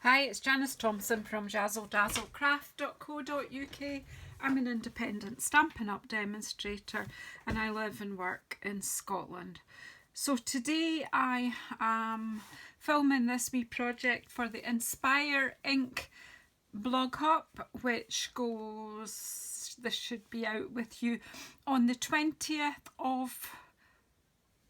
Hi, it's Janice Thompson from JazzleDazzleCraft.co.uk. I'm an independent Stampin' Up! Demonstrator and I live and work in Scotland. So today I am filming this wee project for the InspireInk Blog Hop, which this should be out with you on the 20th of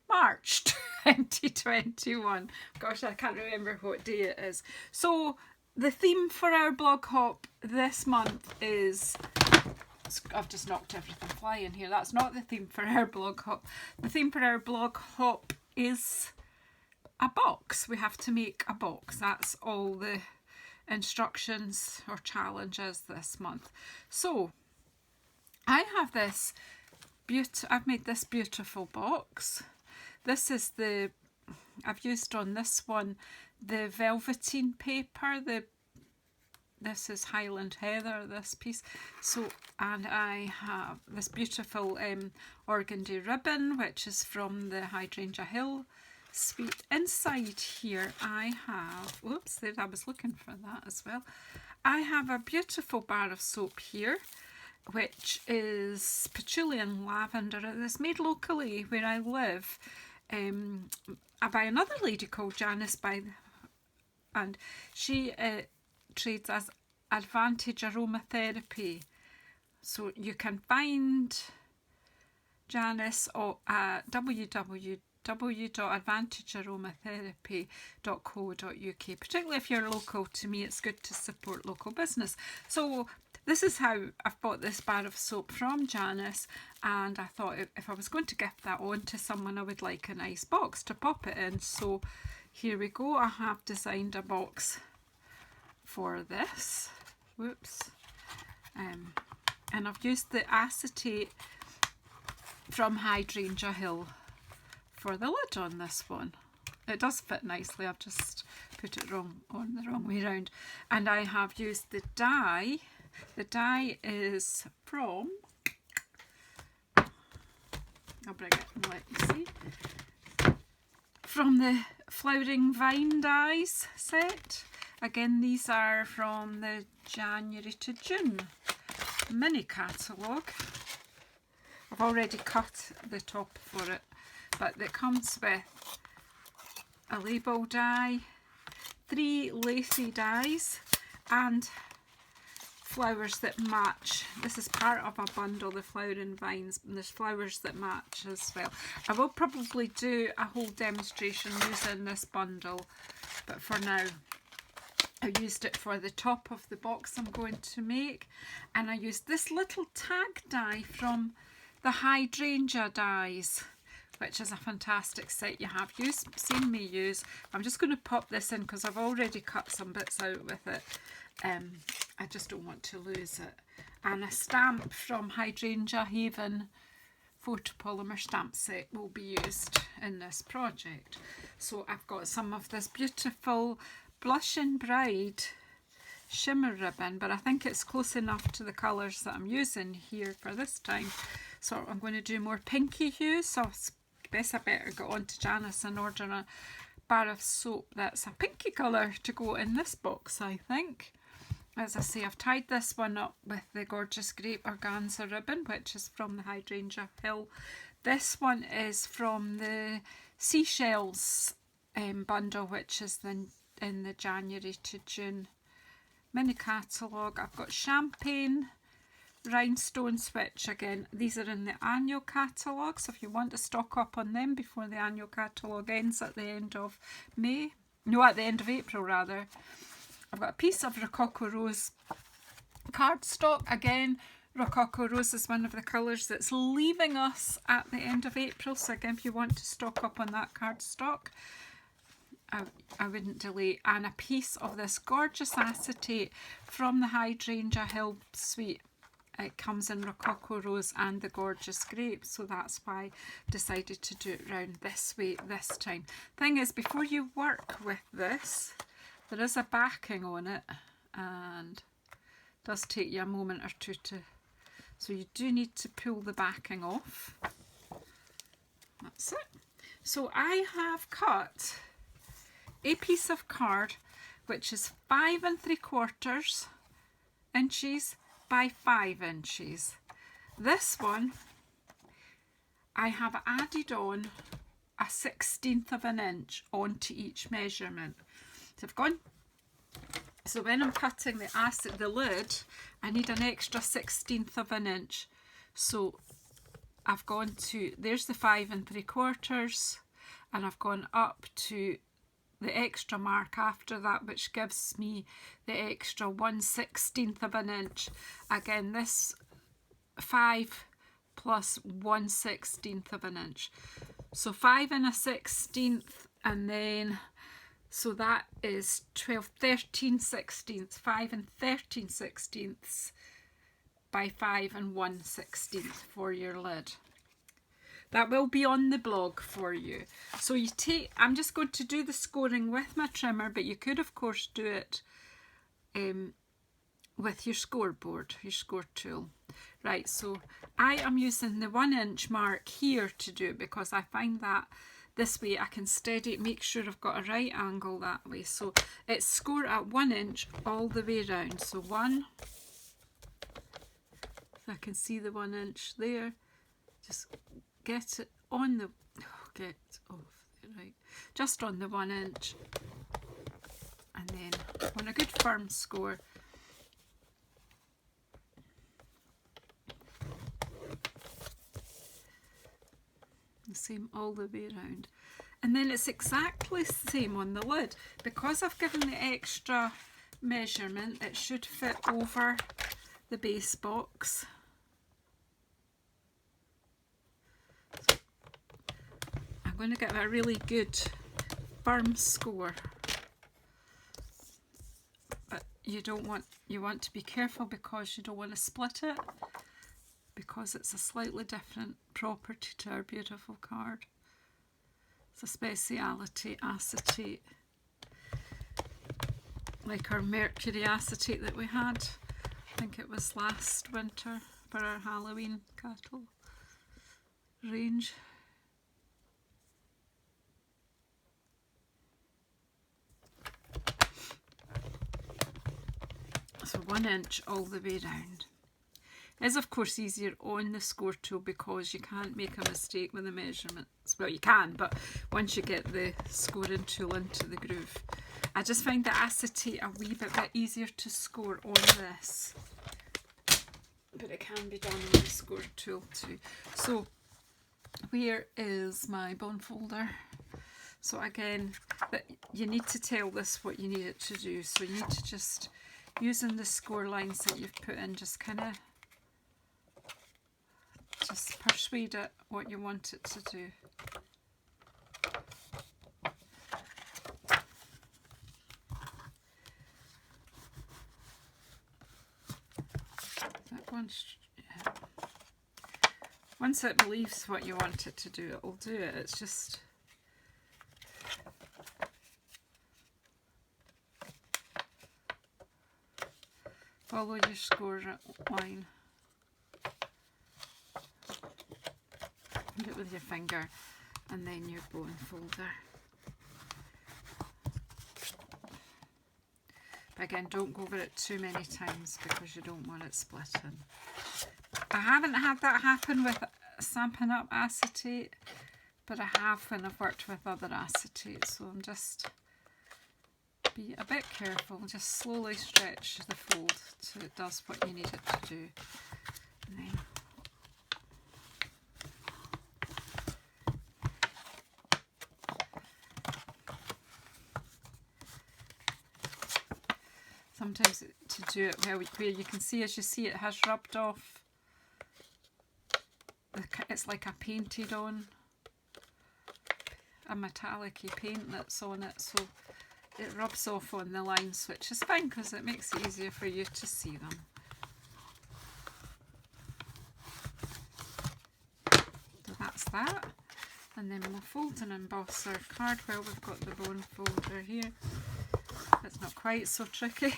March 2021. Gosh, I can't remember what day it is. So the theme for our blog hop this month is, I've just knocked everything flying here. That's not the theme for our blog hop. The theme for our blog hop is a box. We have to make a box. That's all the instructions or challenges this month. So I have this I've made this beautiful box. This is I've used on this one the velveteen paper. This is Highland Heather, this piece. So, and I have this beautiful organdy ribbon, which is from the Hydrangea Hill Suite. Inside here I have, whoops, there, I was looking for that as well. I have a beautiful bar of soap here, which is patchouli and lavender. It's made locally where I live by another lady called Janice, and she trades as Hydrangea Aromatherapy. So you can find Janice at www.hydrangea.aromatherapy.co.uk. Particularly if you're local to me, it's good to support local business. So this is how I've bought this bar of soap from Janice, and I thought if I was going to gift that on to someone, I would like a nice box to pop it in. So here we go. I have designed a box for this. Whoops. And I've used the acetate from Hydrangea Hill for the lid on this one. It does fit nicely. I've just put it on the wrong way around. And I have used the die. The die is from, I'll bring it and let you see, from the Flowering Vine dies set. Again, these are from the January to June mini catalogue. I've already cut the top for it, but it comes with a label die, 3 lacy dies, and flowers that match. This is part of a bundle, the flowering vines, and there's flowers that match as well. I will probably do a whole demonstration using this bundle, but for now I used it for the top of the box I'm going to make, and I used this little tag die from the Hydrangea dies, which is a fantastic set you have seen me use. I'm just going to pop this in because I've already cut some bits out with it. I just don't want to lose it. And a stamp from Hydrangea Haven photopolymer stamp set will be used in this project. So I've got some of this beautiful Blushing Bride shimmer ribbon, but I think it's close enough to the colours that I'm using here for this time. So I'm going to do more pinky hues, so I guess I better go on to Janice and order a bar of soap that's a pinky colour to go in this box, I think. As I say, I've tied this one up with the gorgeous grape organza ribbon, which is from the Hydrangea Hill. This one is from the Seashells bundle, which is in the January to June mini catalogue. I've got champagne rhinestones, which again, these are in the annual catalogue, so if you want to stock up on them before the annual catalogue ends at the end of at the end of April rather. I've got a piece of Rococo Rose cardstock. Again, Rococo Rose is one of the colours that's leaving us at the end of April, so again, if you want to stock up on that cardstock, I wouldn't delay. And a piece of this gorgeous acetate from the Hydrangea Hill Suite. It comes in Rococo Rose and the gorgeous grape, so that's why I decided to do it round this way this time. Thing is, before you work with this, there is a backing on it, and it does take you a moment or two so you do need to pull the backing off. That's it. So I have cut a piece of card which is 5 3/4 inches by 5 inches. This one I have added on a 1/16 of an inch onto each measurement. So I've gone, so when I'm cutting the lid, I need an extra 1/16 of an inch. So I've gone to, there's the 5 3/4, and I've gone up to the extra mark after that, which gives me the extra 1/16 of an inch. Again, this 5 plus 1/16 of an inch. So 5 1/16, and then, so that is 13/16, 5 13/16 by 5 1/16 for your lid. That will be on the blog for you. So you take, I'm just going to do the scoring with my trimmer, but you could of course do it with your scoreboard, your score tool. Right, so I am using the 1 inch mark here to do it, because I find that this way I can steady, make sure I've got a right angle that way. So it's score at 1 inch all the way around. So 1, if I can see the 1 inch there, just get it on the, get off there, right, just on the 1 inch, and then on a good firm score. The same all the way around, and then it's exactly the same on the lid. Because I've given the extra measurement, it should fit over the base box. I'm going to get a really good firm score, but you want to be careful, because you don't want to split it, because it's a slightly different property to our beautiful card. It's a speciality acetate, like our mercury acetate that we had, I think it was last winter for our Halloween cattle range. So 1 inch all the way round. It's of course easier on the score tool, because you can't make a mistake with the measurements. Well, you can, but once you get the scoring tool into the groove. I just find the acetate a wee bit easier to score on this, but it can be done on the score tool too. So where is my bone folder? So again, you need to tell this what you need it to do. So you need to just, using the score lines that you've put in, just kind of just persuade it what you want it to do. Once it believes what you want it to do, it will do it. It's just follow your score line. Do it with your finger, and then your bone folder. But again, don't go over it too many times, because you don't want it splitting. I haven't had that happen with Stampin' Up acetate, but I have when I've worked with other acetate. So I'm just, be a bit careful, just slowly stretch the fold till it does what you need it to do. And then sometimes to do it where you can see, as you see, it has rubbed off. It's like a painted on, a metallic-y paint that's on it, so it rubs off on the lines, which is fine because it makes it easier for you to see them. So that's that, and then we'll fold and emboss our card while we've got the bone folder here. It's not quite so tricky.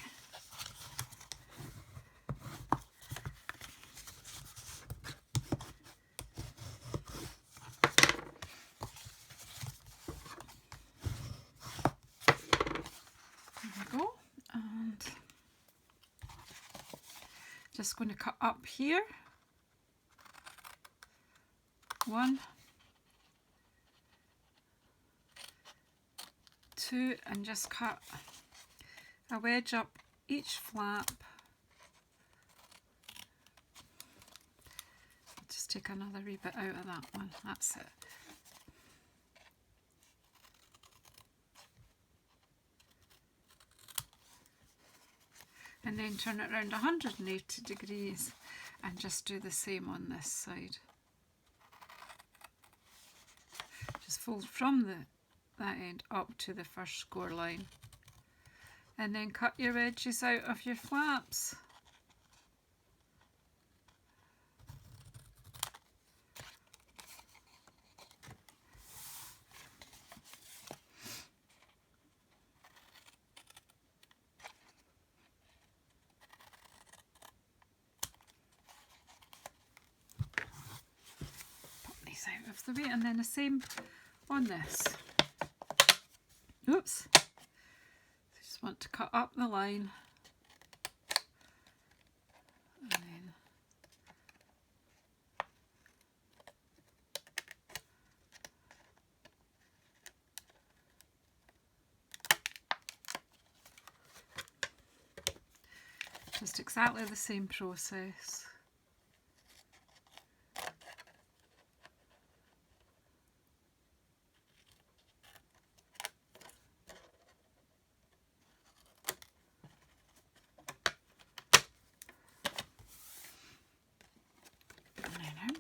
There we go. Just going to cut up here. 1, 2, and just cut a wedge up each flap. Just take another wee bit out of that one. That's it. And then turn it around 180 degrees and just do the same on this side. Just fold from that end up to the first score line. And then cut your edges out of your flaps. Out of the way, and then the same on this. Oops. Just want to cut up the line, and then just exactly the same process.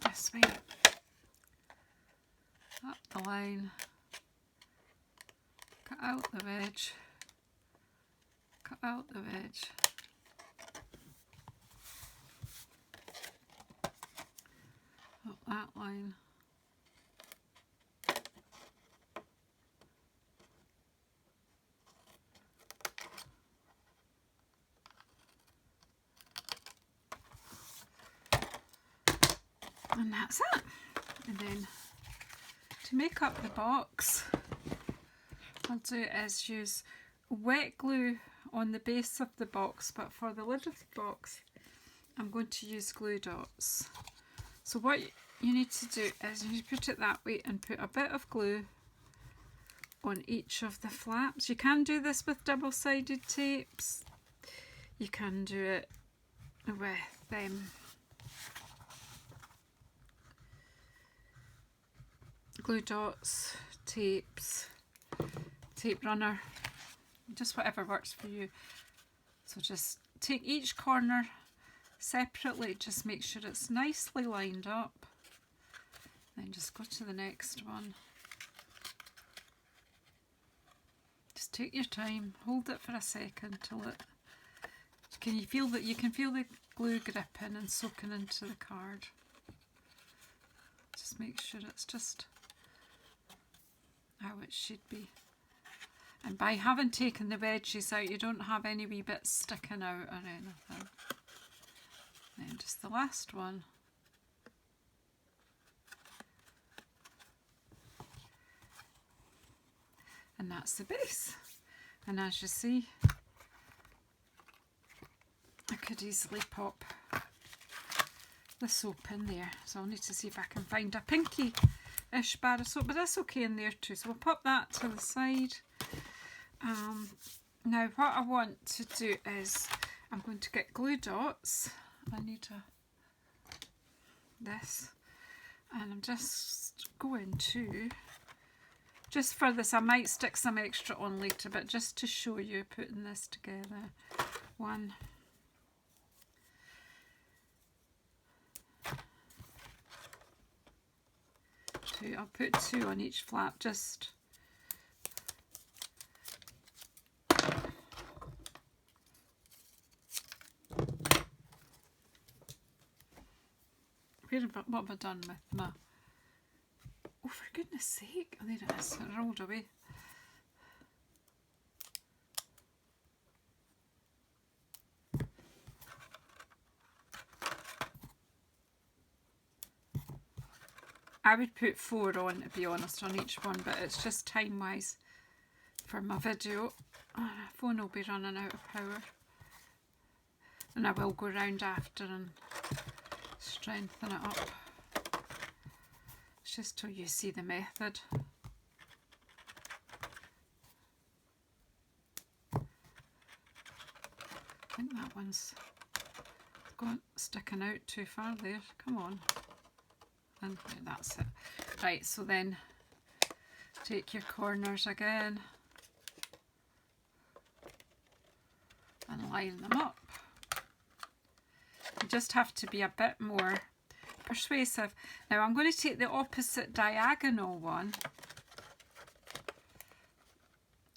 This way, up the line, cut out the wedge, cut out the wedge, up that line, and that's it. And then to make up the box, I'll do is use wet glue on the base of the box, but for the lid of the box I'm going to use glue dots. So what you need to do is you put it that way and put a bit of glue on each of the flaps. You can do this with double-sided tapes, you can do it with glue dots, tapes, tape runner, just whatever works for you. So just take each corner separately, just make sure it's nicely lined up, then just go to the next one. Just take your time, hold it for a second till it, you can feel the glue gripping and soaking into the card. Just make sure it's just how it should be. And by having taken the wedges out, you don't have any wee bits sticking out or anything. Then just the last one. And that's the base. And as you see, I could easily pop the soap in there. So I'll need to see if I can find a pinky-ish bar of soap, but that's okay in there too. So we'll pop that to the side. Now what I want to do is I'm going to get glue dots. I need this, and I'm just going to, just for this, I might stick some extra on later, but just to show you putting this together. 1, 2, I'll put 2 on each flap, just what have I done with my, oh for goodness sake, oh there it is, it rolled away. I would put 4 on, to be honest, on each one, but it's just time wise for my video. Oh, my phone will be running out of power. and I will go round after and strengthen it up. It's just so you see the method. I think that one's sticking out too far there. Come on. And that's it. Right, so then take your corners again and line them up. You just have to be a bit more persuasive. Now I'm going to take the opposite diagonal one,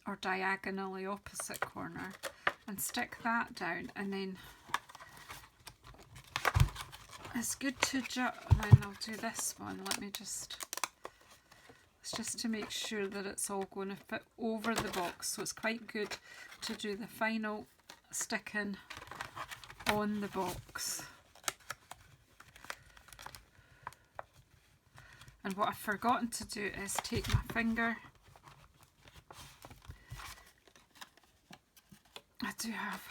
or diagonally opposite corner, and stick that down, and then it's good to then I'll do this one. Let me just, it's just to make sure that it's all going to fit over the box, so it's quite good to do the final sticking on the box. And what I've forgotten to do is take my finger. I do have,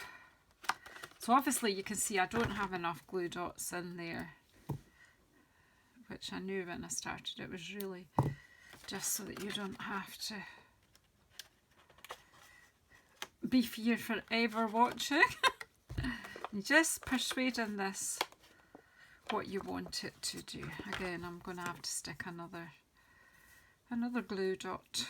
so obviously you can see I don't have enough glue dots in there, which I knew when I started. It was really just so that you don't have to be here forever watching. Just persuading this what you want it to do. Again, I'm going to have to stick another glue dot.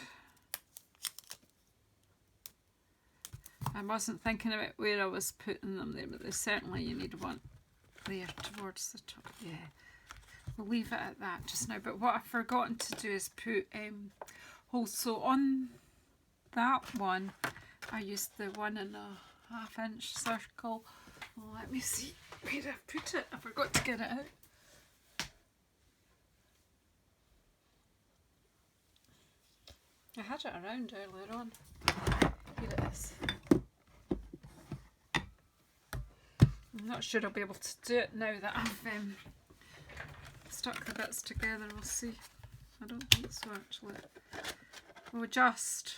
I wasn't thinking about where I was putting them there, but certainly you need one there towards the top. Yeah, we'll leave it at that just now. But what I've forgotten to do is put holes. So on that one, I used the 1.5 inch circle. Well, let me see where I've put it. I forgot to get it out. I had it around earlier on. Here it is. I'm not sure I'll be able to do it now that I've stuck the bits together. We'll see. I don't think so actually. We'll just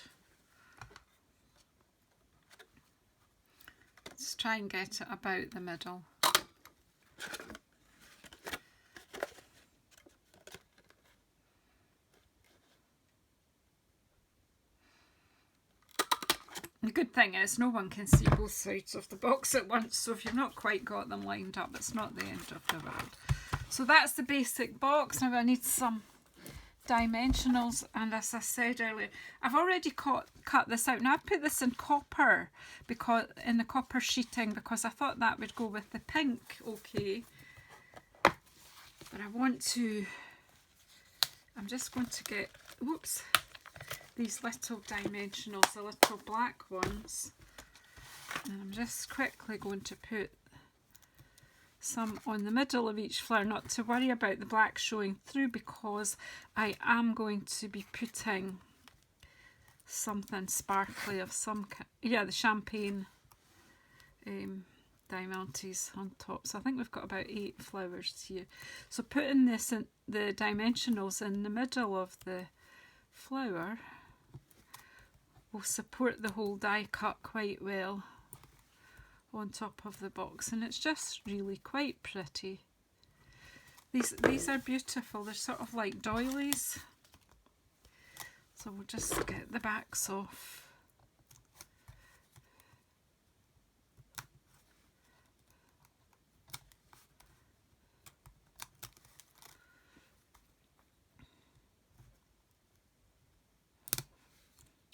let's try and get it about the middle. The good thing is no one can see both sides of the box at once, so if you've not quite got them lined up, it's not the end of the world. So that's the basic box. Now I need some dimensionals, and as I said earlier, I've already cut this out. Now I put this in copper, because in the copper sheeting, because I thought that would go with the pink okay. But I want to, I'm just going to get, whoops, these little dimensionals, the little black ones, and I'm just quickly going to put some on the middle of each flower, not to worry about the black showing through, because I am going to be putting something sparkly of some kind, yeah, the champagne diamantes on top. So I think we've got about 8 flowers here. So putting this in the dimensionals in the middle of the flower will support the whole die cut quite well on top of the box, and it's just really quite pretty. These are beautiful. They're sort of like doilies. So we'll just get the backs off.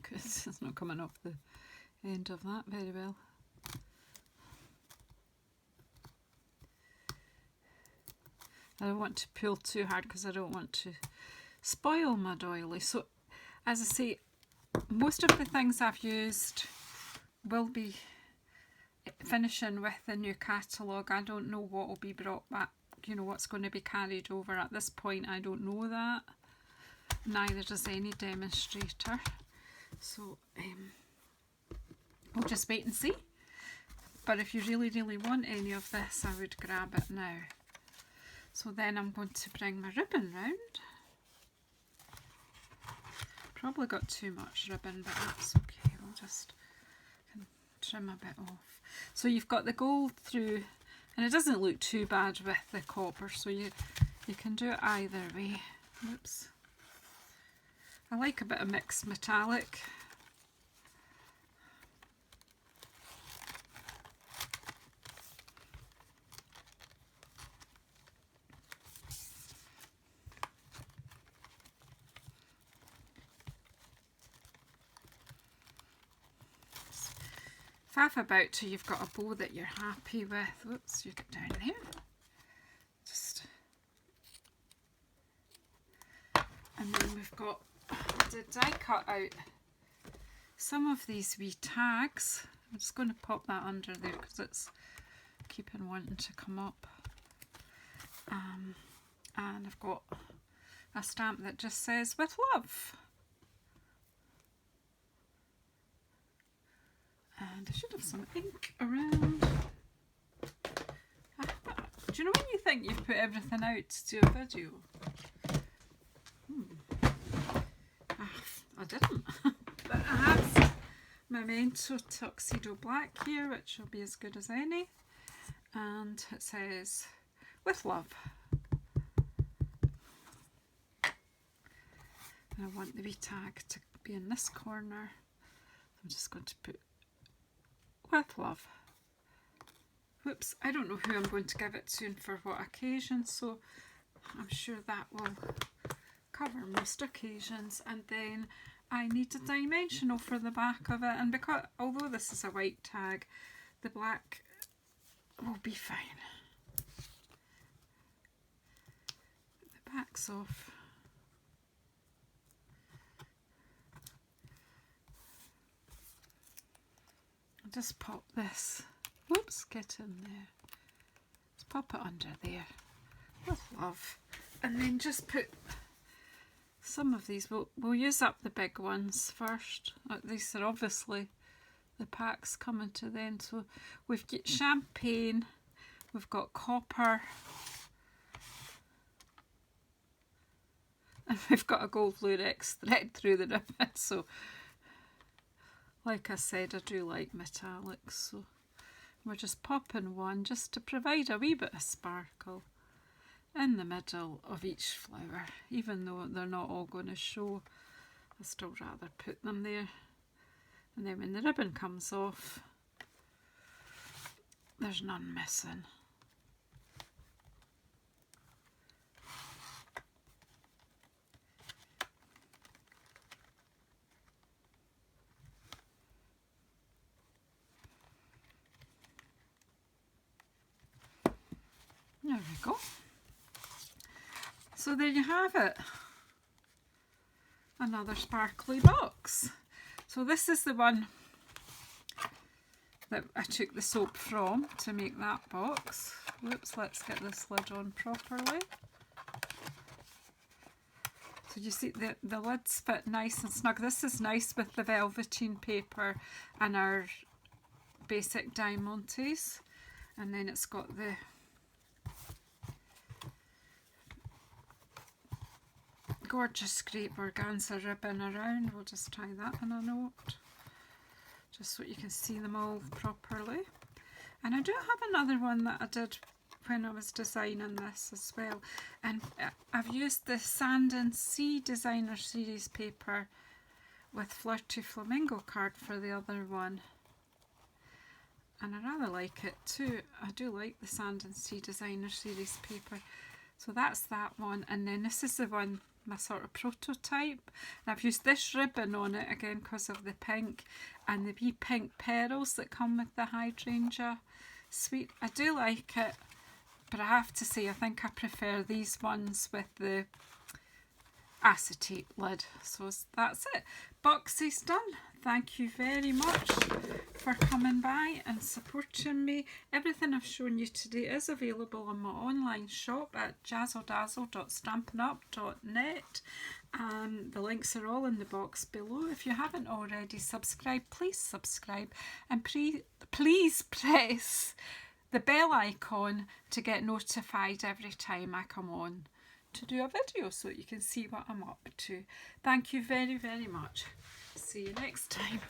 Because it's not coming off the end of that very well. I don't want to pull too hard because I don't want to spoil my doily. So as I say, most of the things I've used will be finishing with the new catalogue. I don't know what will be brought back, you know, what's going to be carried over at this point. I don't know that. Neither does any demonstrator. So we'll just wait and see. But if you really, really want any of this, I would grab it now. So then I'm going to bring my ribbon round. Probably got too much ribbon, but that's okay. We'll just trim a bit off. So you've got the gold through, and it doesn't look too bad with the copper, so you can do it either way. Oops. I like a bit of mixed metallic. Faff about till you've got a bow that you're happy with. Whoops, you get down there. Just, and then we've got, did I cut out some of these wee tags? I'm just going to pop that under there because it's keeping wanting to come up. And I've got a stamp that just says "with love." And I should have some ink around. Do you know when you think you've put everything out to do a video? I didn't. But I have Memento Tuxedo Black here, which will be as good as any. And it says, "with love." And I want the wee tag to be in this corner. I'm just going to put "with love." Whoops, I don't know who I'm going to give it to and for what occasion, so I'm sure that will cover most occasions. And then I need a dimensional for the back of it, and because although this is a white tag, the black will be fine. The back's off. Just pop this, whoops, get in there, just pop it under there, "with love," and then just put some of these, we'll use up the big ones first. These are obviously the packs coming to the end, so we've got champagne, we've got copper, and we've got a gold lurex thread through the ribbon. So like I said, I do like metallics, so we're just popping one just to provide a wee bit of sparkle in the middle of each flower. Even though they're not all going to show, I still rather put them there. And then when the ribbon comes off, there's none missing. There we go. So there you have it. Another sparkly box. So this is the one that I took the soap from to make that box. Whoops, let's get this lid on properly. So you see the lids fit nice and snug. This is nice with the velveteen paper and our basic diamantes. And then it's got the gorgeous crepe organza ribbon around. We'll just tie that in a note, just so you can see them all properly. And I do have another one that I did when I was designing this as well, and I've used the Sand and Sea Designer Series paper with Flirty Flamingo card for the other one, and I rather like it too. I do like the Sand and Sea Designer Series paper. So that's that one, and then this is the one, my sort of prototype, and I've used this ribbon on it again because of the pink and the wee pink petals that come with the Hydrangea Suite. I do like it, but I have to say I think I prefer these ones with the acetate lid. So that's it. Box is done. Thank you very much for coming by and supporting me. Everything I've shown you today is available on my online shop at JazzleDazzle.stampinup.net. The links are all in the box below. If you haven't already subscribed, please subscribe, and please press the bell icon to get notified every time I come on to do a video, so you can see what I'm up to. Thank you very, very much. See you next time.